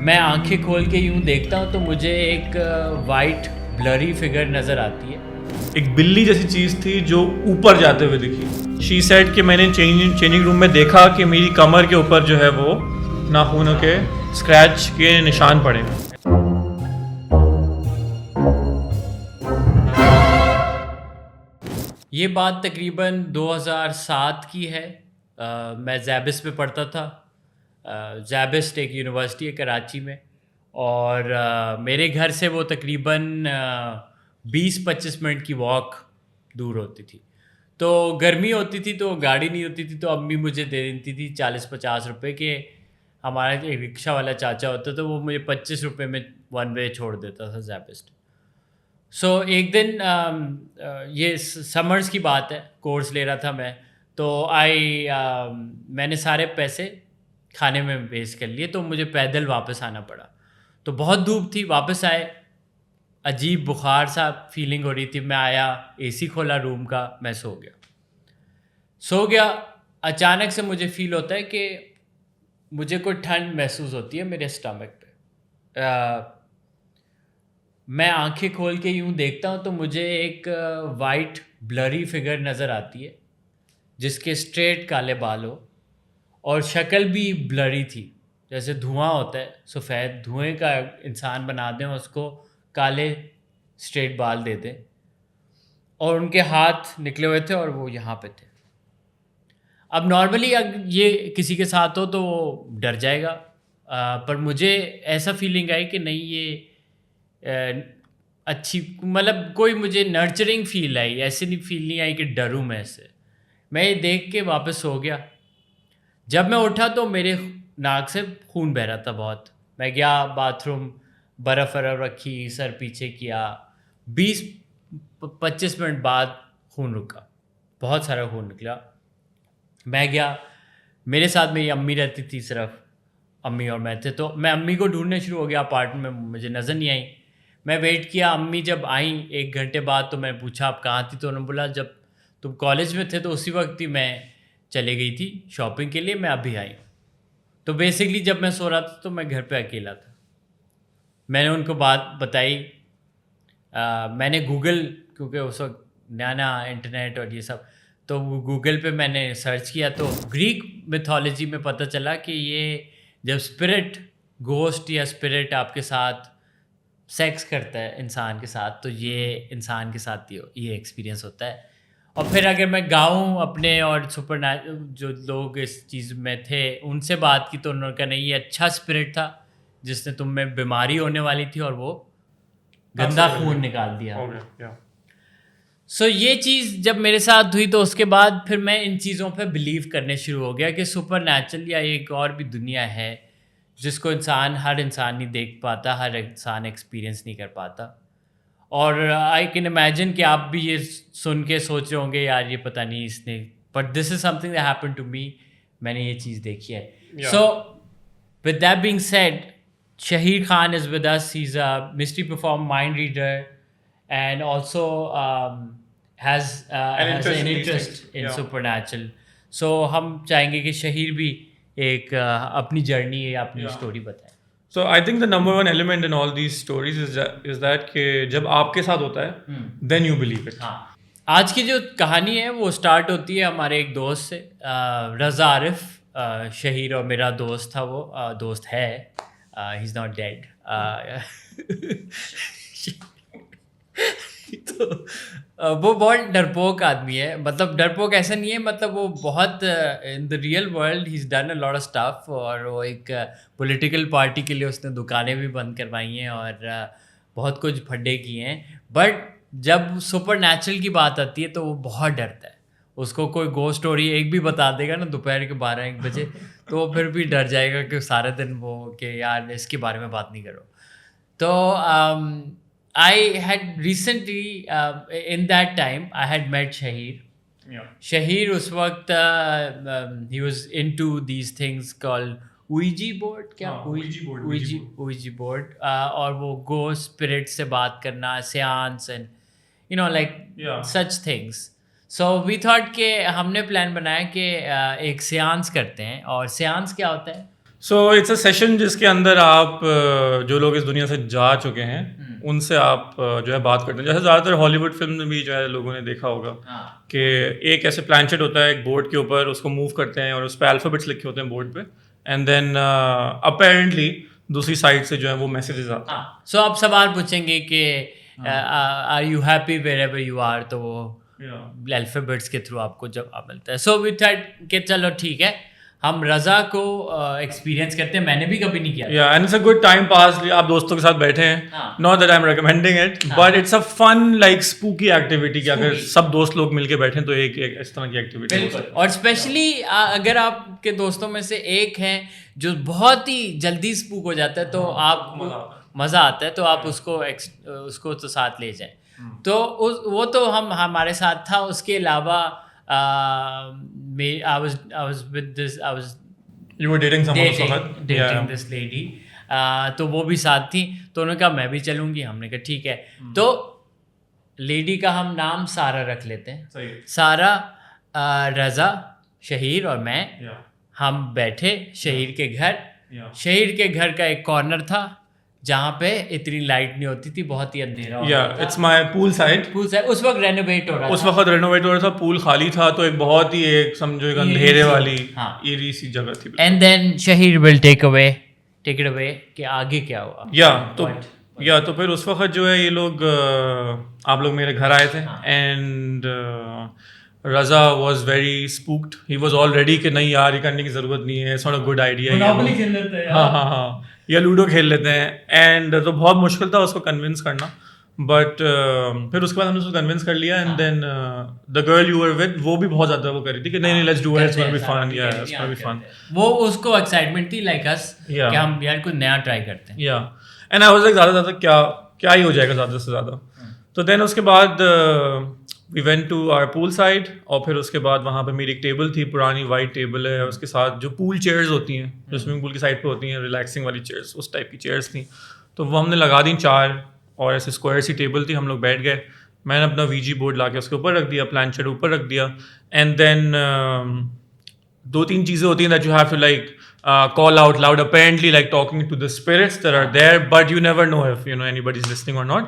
मैं आंखें खोल के यूं देखता हूं तो मुझे एक वाइट ब्लरी फिगर नज़र आती है। एक बिल्ली जैसी चीज़ थी जो ऊपर जाते हुए दिखी। शी सेड कि मैंने चेंजिंग रूम में देखा कि मेरी कमर के ऊपर जो है वो नाखूनों के स्क्रैच के निशान पड़े हैं। ये बात तकरीबन 2007 की है। मैं जैबिस पे पढ़ता था। जैबिस्ट एक यूनिवर्सिटी है कराची में, और मेरे घर से वो तकरीबन 20-25 मिनट की वॉक दूर होती थी। तो गर्मी होती थी तो गाड़ी नहीं होती थी, तो अम्मी मुझे दे देती थी 40-50 रुपए के। हमारा एक रिक्शा वाला चाचा होता था, वो मुझे 25 रुपए में वन वे छोड़ देता था जैबिस्ट। एक दिन ये समर्स की बात है, कोर्स ले रहा था मैं। तो मैंने सारे पैसे खाने में वेस्ट कर लिए, तो मुझे पैदल वापस आना पड़ा। तो बहुत धूप थी, वापस आए, अजीब बुखार सा फीलिंग हो रही थी। मैं आया, एसी खोला रूम का, मैं सो गया। अचानक से मुझे फील होता है कि मुझे कोई ठंड महसूस होती है मेरे स्टमक पे। मैं आंखें खोल के यूं देखता हूं तो मुझे एक वाइट ब्लरी फिगर नज़र आती है, जिसके स्ट्रेट काले बाल हो, और शक्ल भी ब्लरी थी। जैसे धुआं होता है, सफ़ेद धुएं का इंसान बना दें, उसको काले स्ट्रेट बाल दे दें, और उनके हाथ निकले हुए थे और वो यहाँ पे थे। अब नॉर्मली अगर ये किसी के साथ हो तो वो डर जाएगा, पर मुझे ऐसा फीलिंग आई कि नहीं, ये अच्छी, मतलब कोई मुझे नर्चरिंग फील आई, ऐसे नहीं फील नहीं आई कि डरूं मैं इससे। मैं ये देख के वापस सो गया। जब मैं उठा तो मेरे नाक से खून बह रहा था बहुत। मैं गया बाथरूम, बर्फ़ वरफ़ रखी, सर पीछे किया। 20-25 मिनट बाद खून रुका, बहुत सारा खून निकला। मैं गया, मेरे साथ मेरी अम्मी रहती थी, सिर्फ अम्मी और मैं थे। तो मैं अम्मी को ढूंढने शुरू हो गया अपार्टमेंट में, मुझे नज़र नहीं आई। मैं वेट किया, अम्मी जब आई 1 घंटे बाद तो मैं पूछा आप कहाँ थी, तो उन्होंने बोला जब तुम कॉलेज में थे तो उसी वक्त ही मैं चले गई थी शॉपिंग के लिए, मैं अभी आई। तो बेसिकली जब मैं सो रहा था तो मैं घर पे अकेला था। मैंने उनको बात बताई। मैंने गूगल, क्योंकि उस वक्त नया नया इंटरनेट और ये सब, तो गूगल पे मैंने सर्च किया तो ग्रीक मिथोलॉजी में पता चला कि ये जब स्पिरिट, घोस्ट या स्पिरिट आपके साथ सेक्स करता है इंसान के साथ, तो ये इंसान के साथ ये एक्सपीरियंस होता है। और फिर अगर मैं गाऊँ अपने और जो लोग इस चीज़ में थे उनसे बात की, तो उन्होंने कहा नहीं, ये अच्छा स्पिरिट था जिसने तुम में बीमारी होने वाली थी और वो गंदा खून निकाल दिया। ये चीज़ जब मेरे साथ हुई तो उसके बाद फिर मैं इन चीज़ों पे बिलीव करने शुरू हो गया कि सुपर नेचुरल या एक और भी दुनिया है जिसको हर इंसान नहीं देख पाता, हर इंसान एक्सपीरियंस नहीं कर पाता। और आई कैन इमेजिन कि आप भी ये सुन के सोच रहे होंगे यार ये पता नहीं इसने, but this is something that happened to me. मैंने ये चीज़ देखी है। So with that being said, Shahir Khan is with us. He's a mystery performer, mind reader, and also has an interest in supernatural. So हम चाहेंगे कि शहीर भी एक अपनी जर्नी या अपनी स्टोरी बताए। So I think the number one element in all these stories is that कि जब आपके साथ होता है then you believe it. हाँ, आज की जो कहानी है वो स्टार्ट होती है हमारे एक दोस्त से, रज़ा आरिफ। शहीर और मेरा दोस्त था, वो दोस्त है, ही इज़ नॉट डेड। तो वो बहुत डरपोक आदमी है। मतलब डरपोक ऐसा नहीं है, मतलब वो बहुत in the real world he is done a lot of stuff. और वो एक पॉलिटिकल पार्टी के लिए उसने दुकानें भी बंद करवाई हैं और बहुत कुछ फड्डे किए हैं। बट जब सुपर नेचुरल की बात आती है तो वो बहुत डरता है। उसको कोई गोस्ट स्टोरी एक भी बता देगा ना दोपहर के 12-1 बजे, तो वो फिर भी डर जाएगा कि सारे दिन वो कि यार इसके बारे में बात नहीं करो। तो I had recently, in that time, I had met Shahir. Yeah. Shahir उस वक्त he was into these things called Ouija board, क्या Ouija board, और वो ghost spirit से बात करना, seance and such things. So we thought कि हमने प्लान बनाया कि एक seance करते हैं। और seance क्या होता है? सो इट्स अ सेशन जिसके अंदर आप जो लोग इस दुनिया से जा चुके हैं उनसे आप जो है बात करते हैं। जैसे ज़्यादातर हॉलीवुड फिल्म में भी जो है लोगों ने देखा होगा कि एक ऐसे प्लानचेट होता है एक बोर्ड के ऊपर, उसको मूव करते हैं और उस पर अल्फ़ाबेट्स लिखे होते हैं बोर्ड पे, एंड देन अपेरेंटली दूसरी साइड से जो है वो मैसेजेस आते हैं। सो आप सवाल पूछेंगे कि are you happy wherever you are, तो वो अल्फ़ाबेट्स के थ्रू आपको जवाब मिलता है। सो वी थॉट कि चलो ठीक है, हम रज़ा को एक्सपीरियंस करते हैं। मैंने भी कभी नहीं किया। या and it's a good time pass. आप दोस्तों के साथ बैठे हैं, not that I am recommending it, but it's a fun like spooky activity कि अगर सब दोस्त लोग मिलके बैठे तो एक इस तरह की एक्टिविटी। बिल्कुल, और स्पेशली अगर आपके दोस्तों में से एक हैं जो बहुत ही जल्दी स्पूक हो जाता है तो आपको मज़ा आता है, तो आप उसको तो साथ ले जाएं। तो वो तो हमारे साथ था। उसके अलावा You were dating someone dating yeah. this lady, तो वो भी साथ थी, तो उन्होंने कहा मैं भी चलूंगी। हमने कहा ठीक है। तो लेडी का हम नाम सारा रख लेते हैं। सही। सारा, रज़ा, शहीर और मैं हम बैठे शहीर के घर। शहीर के घर का एक कॉर्नर था जहाँ पे इतनी लाइट नहीं होती थी, बहुत ही अंधेरा होता था। It's my pool side. उस वक्त रेनोवेट हो रहा था। उस वक्त रेनोवेट हो रहा था, पूल खाली था, तो एक बहुत ही एक समझो एक अंधेरे वाली eerie सी जगह थी। And then Shahir will take it away कि आगे क्या हुआ। तो फिर उस वक्त जो है ये लोग आप लोग मेरे घर आए थे, and Raza was very spooked. He was already कि नहीं यार ये करने की जरूरत नहीं है, it's not a good idea, खेल लेते हैं। हाँ, या लूडो खेल लेते हैं। एंड तो बहुत मुश्किल था उसको कन्विंस करना, बट फिर उसके बाद हमने उसको कन्विंस कर लिया। And then the girl you were with, वो भी बहुत ज्यादा वो कर रही थी कि नहीं let's do it, it's gonna be fun, या इट्स गोना बी फन। वो उसको एक्साइटमेंट थी लाइक अस कि हम यार कुछ नया ट्राई करते हैं। या एंड आई वाज लाइक ज्यादा क्या ही हो जाएगा ज्यादा से ज्यादा। तो देन उसके बाद we went to our pool side, और फिर उसके बाद वहाँ पे मेरी एक टेबल थी, पुरानी वाइट टेबल है, उसके साथ जो पूल चेयर्स होती हैं जो स्विमिंग पूल की साइड पे होती हैं, रिलैक्सिंग वाली चेयर्स, उस टाइप की चेयर्स थी। तो वो हमने लगा दी 4, और ऐसे स्क्वायर सी टेबल थी। हम लोग बैठ गए, मैंने अपना वीजी बोर्ड ला के उसके ऊपर रख दिया, प्लानचेट ऊपर रख दिया, एंड देन 2-3 चीज़ें होती हैं that you have to like call out loud, apparently like talking to the spirits that are there, but you never know if you know anybody's listening or not.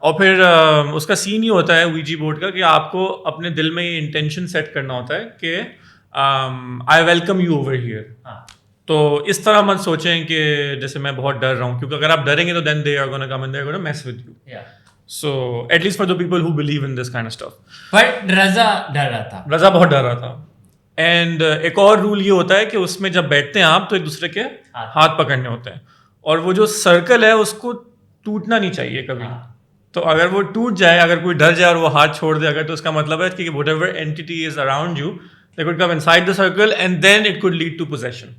और फिर उसका scene ही होता है V G board का कि आपको अपने दिल में ये इंटेंशन सेट करना होता है कि I welcome you over here. तो इस तरह मत सोचें कि जैसे मैं बहुत डर रहा हूँ, क्योंकि अगर आप डरेंगे तो then they are gonna come and they're gonna mess with you. So at least for the people who believe in this kind of stuff. But रज़ा डर रहा था। रज़ा बहुत डर रहा था। एंड एक और रूल ये होता है कि उसमें जब बैठते हैं आप तो एक दूसरे के हाथ पकड़ने होते हैं, और वो जो सर्कल है उसको टूटना नहीं चाहिए कभी। तो अगर वो टूट जाए, अगर कोई डर जाए और वो हाथ छोड़ दे अगर, तो उसका मतलब है कि whatever entity is around you they could come inside the circle and then it could lead to possession,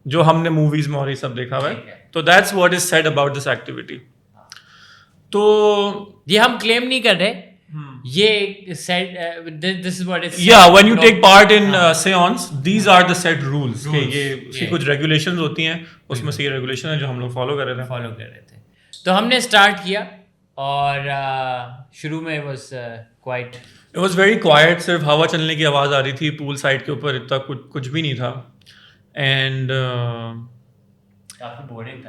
जो हमने मूवीज में और ये सब देखा हुआ है। तो that's what is said about this activity. तो ये हम क्लेम नहीं कर रहे, ये said this is what is when you take part in seance, these are the set rules कि ये उसकी कुछ regulations होती हैं, उसमें से ये regulation है जो हम लोग follow कर रहे थे। तो हमने start किया, और शुरू में it was very quiet, सिर्फ हवा चलने की आवाज़ आ रही थी पूल साइड के ऊपर, इतना कुछ भी नहीं था, एंड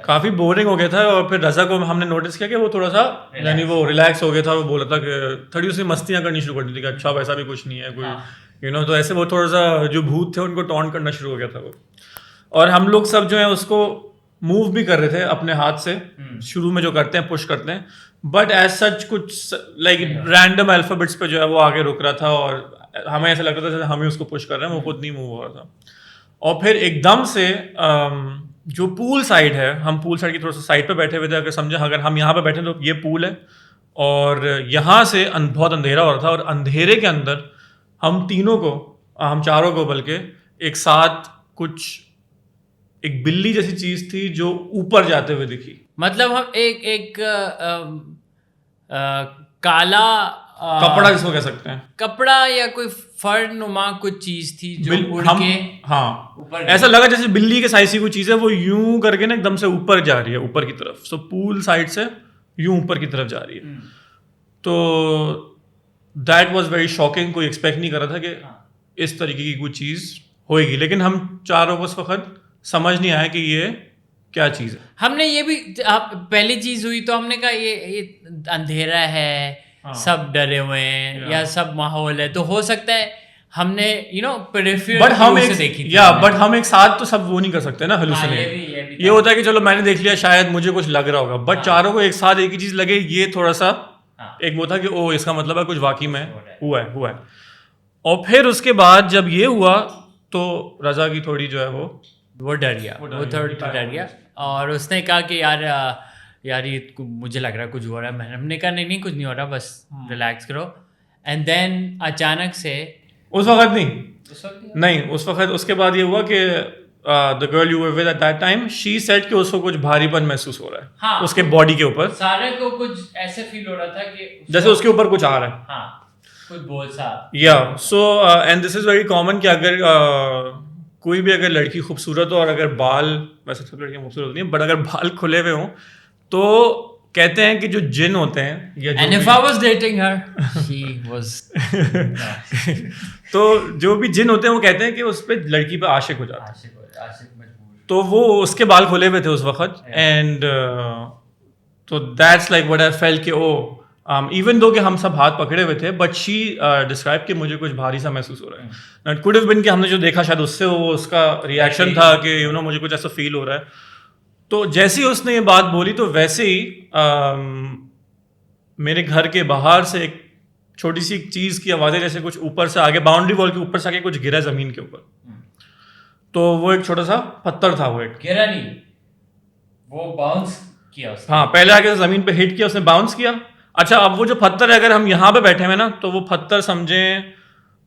काफ़ी बोरिंग हो गया था। और फिर रज़ा को हमने नोटिस किया कि वो थोड़ा सा यानी वो रिलैक्स हो गया था। वो बोला था कि थोड़ी उसने मस्तियाँ करनी शुरू कर दी थी कि अच्छा वैसा भी कुछ नहीं है कोई तो ऐसे वो थोड़ा सा जो भूत थे उनको टॉन्ट करना शुरू हो गया था वो। और हम लोग सब जो है उसको मूव भी कर रहे थे अपने हाथ से, शुरू में जो करते हैं पुश करते हैं, बट एज सच कुछ लाइक रैंडम अल्फाबेट्स पे जो है वो आगे रुक रहा था, और हमें ऐसा लगता था जैसे हम ही उसको पुश कर रहे हैं, वो खुद नहीं मूव हो रहा था। और फिर एकदम से जो पूल साइड है, हम पूल साइड की थोड़ा सा साइड पे बैठे हुए थे, अगर समझे अगर हम यहाँ पे बैठे तो ये पूल है, और यहाँ से बहुत अंधेरा हो रहा था, और अंधेरे के अंदर हम चारों को बल्कि एक साथ एक बिल्ली जैसी चीज थी जो ऊपर जाते हुए दिखी। मतलब हम एक काला कपड़ा जिसको कह सकते हैं, कपड़ा या कोई फर नुमा कुछ चीज थी जो उड़ के ऊपर, ऐसा लगा जैसे बिल्ली के साइज की कोई चीज है, वो यूं करके ना एकदम से ऊपर जा रही है, ऊपर की तरफ। सो पूल साइड से यूं ऊपर की तरफ जा रही है। तो दैट वाज वेरी शॉकिंग। कोई एक्सपेक्ट नहीं कर रहा था कि इस तरीके की कोई चीज होएगी, लेकिन हम चारों को उस वक्त समझ नहीं आया कि ये क्या चीज़ है। हमने ये भी पहली चीज हुई तो हमने कहा ये अंधेरा है, सब डरे हुए हैं या सब माहौल है, तो हो सकता है हमने पेरिफेरल बट हम से देखी थी। बट हम एक साथ तो सब वो नहीं कर सकते ना, हेलुसिनेट। ये होता है कि चलो मैंने देख लिया, शायद मुझे कुछ लग रहा होगा, बट चारों को एक साथ एक ही चीज लगे, ये थोड़ा सा एक वो था कि ओ इसका मतलब है कुछ वाकई में हुआ है। और फिर उसके बाद जब ये हुआ तो रजा की थोड़ी जो है वो डर गया, वो थोड़ा डर गया और उसने कहा कि यार ये मुझे लग रहा है कुछ हो रहा है। हमने कहा नहीं कुछ नहीं हो रहा, बस रिलैक्स करो। एंड देन अचानक से उस वक्त उसके बाद ये हुआ कि the girl you were with at that time she said कि उसको कुछ भारीपन महसूस हो रहा है। हाँ, उसके बॉडी के ऊपर सारे को कुछ ऐसे फील हो रहा था कि जैसे उसके ऊपर कुछ आ रहा है। हाँ, कुछ बोल सा। या so and this is very common कि अगर कोई भी अगर लड़की खूबसूरत हो और अगर बाल, वैसे सब लड़कियां खूबसूरत होती हैं, बट अगर बाल खुले हुए हों तो कहते हैं कि जो जिन होते हैं या And if I was dating her, she was तो जो भी जिन होते हैं वो कहते हैं कि उस पे लड़की पे आशिक हो जाता है। तो वो उसके बाल खुले हुए थे उस वक्त एंड तो that's like what I felt कि ओ इवन दो कि हम सब हाथ पकड़े हुए थे, बट शी डिस्क्राइब कि मुझे कुछ भारी सा महसूस हो रहा है। इट कुड हैव बीन कि हमने जो देखा शायद उससे वो उसका रिएक्शन था कि मुझे कुछ ऐसा फील हो रहा है। तो जैसे ही उसने ये बात बोली तो वैसे ही मेरे घर के बाहर से एक छोटी सी चीज़ की आवाज़ है, जैसे कुछ ऊपर से आगे बाउंड्री वॉल के ऊपर से आगे कुछ गिरा ज़मीन के ऊपर। तो वो एक छोटा सा पत्थर था, वो एक गिरा नहीं, वो बाउंस किया उसने। हाँ, पहले आगे ज़मीन पे हिट किया, उसने बाउंस किया। अच्छा, अब वो जो पत्थर है, अगर हम यहाँ पे बैठे हुए ना तो वो पत्थर समझें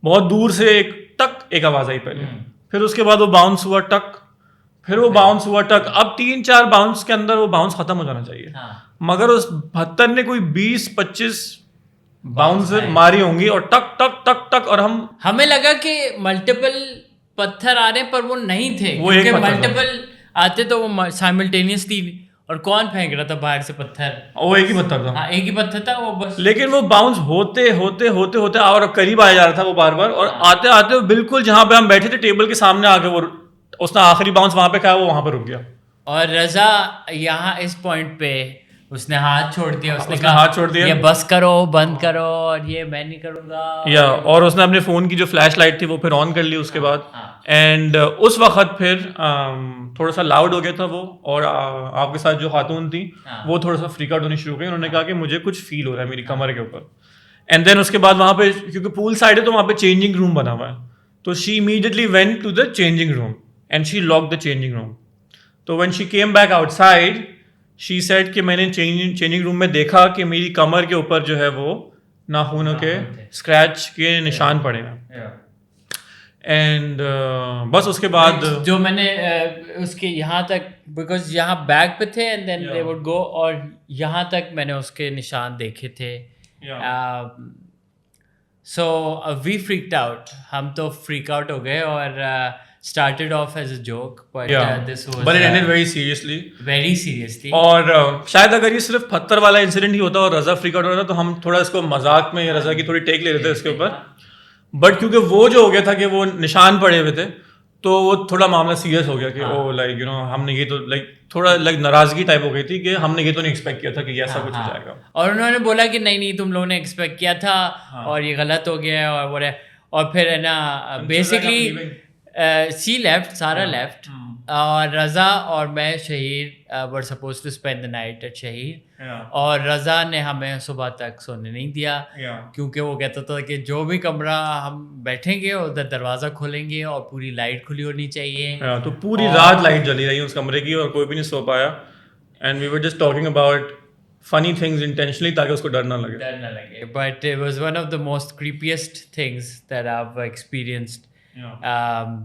बहुत दूर से एक टक एक आवाज़ आई पहले, फिर उसके बाद वो बाउंस हुआ टक, फिर वो बाउंस हुआ टक। अब 3-4 बाउंस के अंदर वो बाउंस खत्म हो जाना चाहिए। मगर उस पत्थर ने कोई 20-25 बाउंस मारी होंगी और टक टक टक टक, और हमें लगा कि मल्टीपल पत्थर आ रहे हैं पर वो नहीं थे, वो एक मल्टीपल आते तो वो साइमल्टेनियसली। और कौन फेंक रहा था बाहर से पत्थर? वो एक ही पत्थर था। हाँ, एक ही पत्थर था वो बस। लेकिन वो बाउंस होते होते होते होते और करीब आया जा रहा था वो बार बार, और आते आते वो बिल्कुल जहां पे हम बैठे थे टेबल के सामने आके वो उसने आखिरी बाउंस वहां पे खाया, वो वहां पे रुक गया। और रजा यहाँ इस पॉइंट पे उसने हाथ छोड़ दिया, उसने कहा हाथ छोड़ दिया, ये बस करो, बंद करो, और ये मैं नहीं करूँगा। या और उसने अपने फ़ोन की जो फ्लैश लाइट थी वो फिर ऑन कर ली उसके बाद। एंड उस वक्त फिर थोड़ा सा लाउड हो गया था वो, और आपके साथ जो खातून थी वो थोड़ा सा फ्रीक आउट होनी शुरू हो गई। उन्होंने कहा कि मुझे कुछ फील हो रहा है मेरी कमर के ऊपर। एंड देन उसके बाद वहाँ पे, क्योंकि पूल साइड है तो वहाँ पे चेंजिंग रूम बना हुआ है, तो she immediately went to the changing room and she lock the changing room. तो when she came back outside she said कि मैंने चेंजिंग रूम में देखा कि मेरी कमर के ऊपर जो है वो नाखूनों के स्क्रैच के निशान पड़े हैं। एंड बस उसके बाद जो मैंने उसके यहाँ तक, बिकॉज यहाँ बैक पे थे and then they would go, और यहाँ तक मैंने उसके निशान देखे थे। सो वी फ्रीक्ड आउट, हम तो फ्रीक आउट हो गए और started off as a joke, but this was but it ended very seriously. Very seriously. और शायद अगर ये सिर्फ पत्थर वाला इंसिडेंट ही होता और रजा फ्रीक आउट हो रहा था तो हम थोड़ा इसको मजाक में, रजा की थोड़ी टेक ले रहे थे इसके ऊपर। बट क्योंकि वो जो हो गया था कि वो निशान पड़े हुए थे तो वो थोड़ा मामला सीरियस हो गया कि ओ लाइक हमने ये तो लाइक थोड़ा लाइक नाराजगी टाइप हो गई थी कि हमने ये तो नहीं एक्सपेक्ट किया था कि ऐसा कुछ हो जाएगा। और उन्होंने बोला कि नहीं तुम लोगों ने एक्सपेक्ट किया था और ये गलत हो गया और बोले, और फिर है ना basically she left, Sara left, और रजा और मैं Shaheer were supposed to spend the night at Shaheer, और रजा ने हमें सुबह तक सोने नहीं दिया क्योंकि वो कहता था कि जो भी कमरा हम बैठेंगे उधर दरवाज़ा खोलेंगे और पूरी लाइट खुली होनी चाहिए। तो पूरी रात लाइट जली रही उस कमरे की और कोई भी नहीं सो पाया। And we were just talking about funny things intentionally ताकि उसको डर ना लगे। But it was one of the most creepiest things that I've experienced.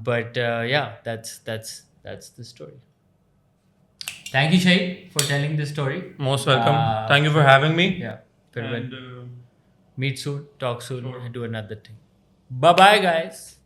But yeah, that's the story. Thank you, Shahid, for telling this story. Most welcome. Thank you for having me. Yeah. And meet soon, talk soon, and do another thing. Bye bye, guys.